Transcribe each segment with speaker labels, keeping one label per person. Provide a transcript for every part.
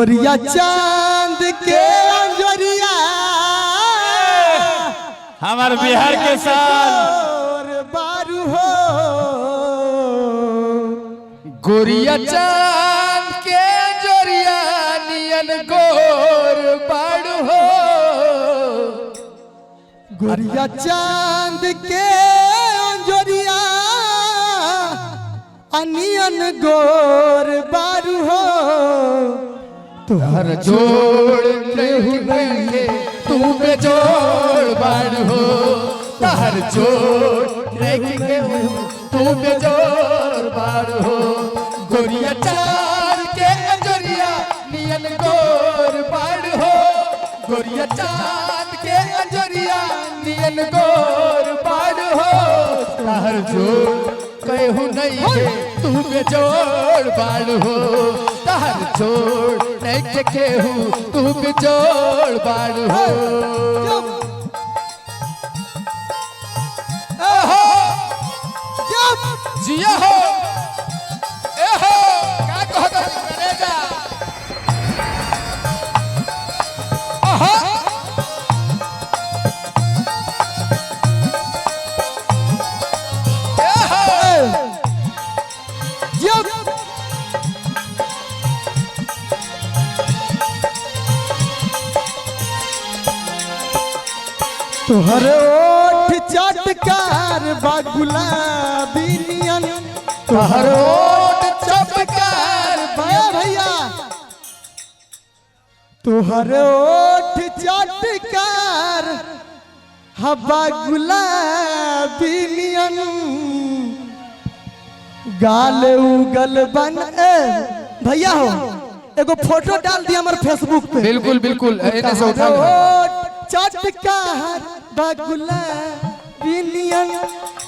Speaker 1: गोरिया चांद के अंजोरिया
Speaker 2: हमारे बिहार के साथ
Speaker 1: बारू हो।
Speaker 3: गोरिया चांद के अंजोरिया नियन गोर बारू हो।
Speaker 1: गोरिया चांद के अंजोरिया अनियन गोर बारू हो।
Speaker 3: तुहर जोड़ नहीं बने तू बेजोड़ बारू हो। तुहर जोड़ नहीं बने तू बेजोड़ बारू हो। गोरिया चांद के अंजोरिया नियन गोर बारू हो। गोरिया चांद के अंजोरिया नियन गोर बारू हो। तुहर जोड़ कहू नहीं है तू बेजोड़ बारू हो। तुहर जोड़ नहीं केहू तू बेजोड़ बारू हो। जिया हो ए हो का कहत करेगा आहा ए हो
Speaker 1: तोहर ओठ चटकार बा गुलाबी नियन।
Speaker 3: तोहर ओठ चटकार बा
Speaker 1: भैया तोहर ओठ चटकार हवा गुलाबी नियन। गाल उगल बन भैया हो एगो फोटो डाल दिया हमारे फेसबुक पे।
Speaker 3: बिल्कुल बिल्कुल एने से उठा
Speaker 1: चटकार बगुला बिनियन।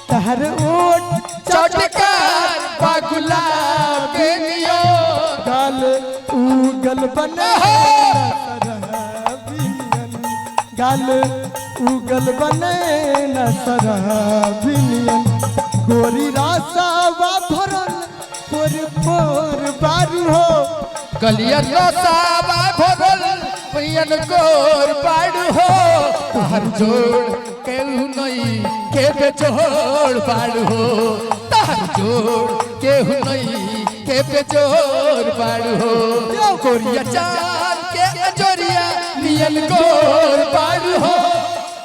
Speaker 1: तहर ओट
Speaker 3: चटकार बगुला बिनियो।
Speaker 1: गाल उगल बने गाल उगल बने न सरबिनियन। गोरी रासावा भरल पोर पोर बारू हो।
Speaker 3: कलिया रसावा भरल पियन गोर बारू हो। तहर जोड़ केहू नहीं के बेजोड़ बारू हो। तहर जोड़ केहू नहीं के बेजोड़ बारू हो। गोरिया चांद के अंजोरिया नियन गोर बारू हो।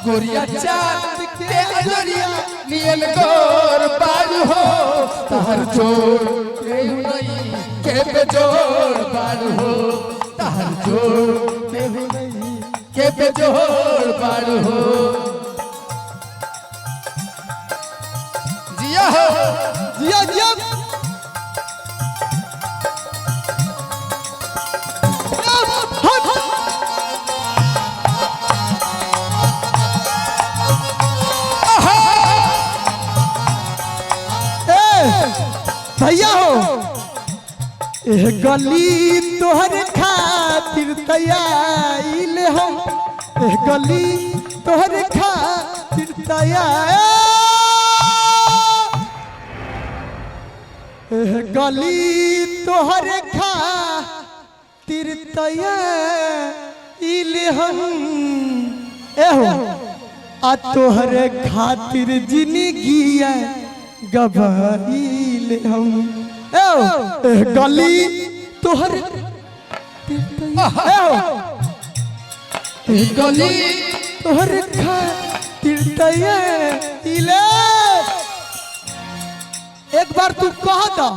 Speaker 3: गोरिया चांद के अंजोरिया नियन गोर बारू हो। तहर जोड़ केहू नहीं के बेजोड़ बारू हो। तहर जोड़ केहू नहीं के बेजोड़ बारू हो। जिया हो
Speaker 1: जिया जिया भैया हो एह गली तोहर खातिर तैयार हम। एह गली तोहर खातिर तैयार। एह गली तोहर खातिर तैयार हम। एहो आ तोहरे खातिर जिंदगी गवाइल हम। एह गली तोहर
Speaker 3: गली
Speaker 1: तोहर खातिर तैयार। एक बार तू कह दा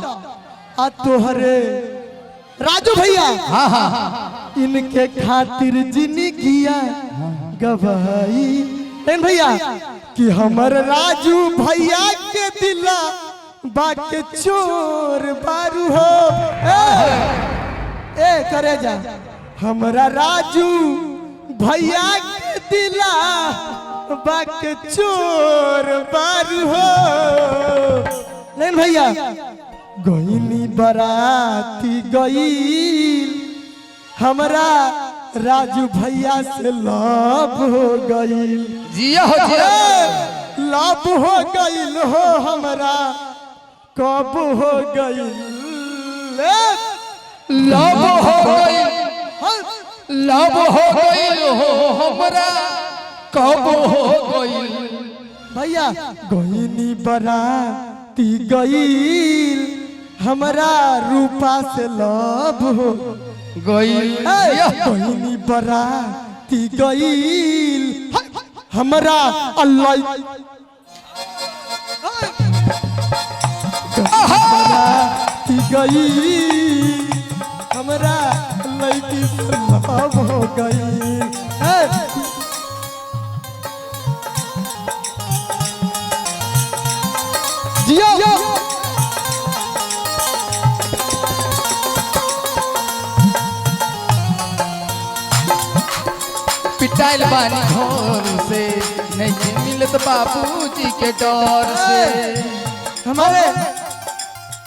Speaker 1: आ तोहरे राजू भैया
Speaker 3: हाँ हाँ हाँ
Speaker 1: इनके खातिर जिंदगी गवाई। भैया कि हमर राजू भैया के दिला बाके चोर बारू हो। ए करे जा हमरा राजू भैया के दिला बाके चोर बारू हो। लेकिन भैया गईनी बराती गईल हमरा राजू भैया से लाभ हो गईल।
Speaker 3: जिया हो जिया
Speaker 1: लाभ हो गईल हो हमरा कब हो गईल।
Speaker 3: लव हो गई लव हो गइल हो हमरा कब हो गइल
Speaker 1: भैया गोइनी बराती गईल हमरा रूपा से लव हो
Speaker 3: गइल
Speaker 1: गोइनी बराती गईल हमरा अल्लाह बराती गईल हमरा लड़की से लव हो गईल जियो
Speaker 3: पिटाइल बानी घर से नहीं मिलत बाबूजी के डर से
Speaker 1: हमारे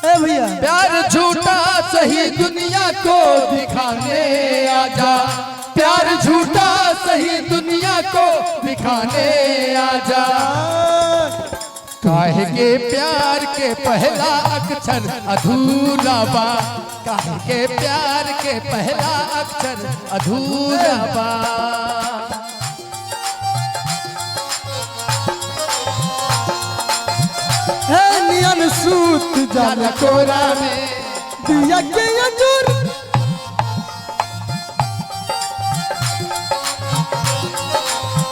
Speaker 1: ए भैया
Speaker 3: प्यार झूठा सही दुनिया को दिखाने आजा प्यार झूठा सही दुनिया को दिखाने आजा काहे के प्यार के पहला अक्षर अधूरा बा काहे के प्यार के पहला अक्षर अधूरा बा
Speaker 1: है नियन सूत जाना
Speaker 3: कोरा में
Speaker 1: दिया के अंजूर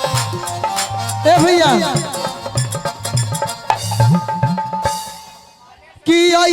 Speaker 1: ए भैया कि आई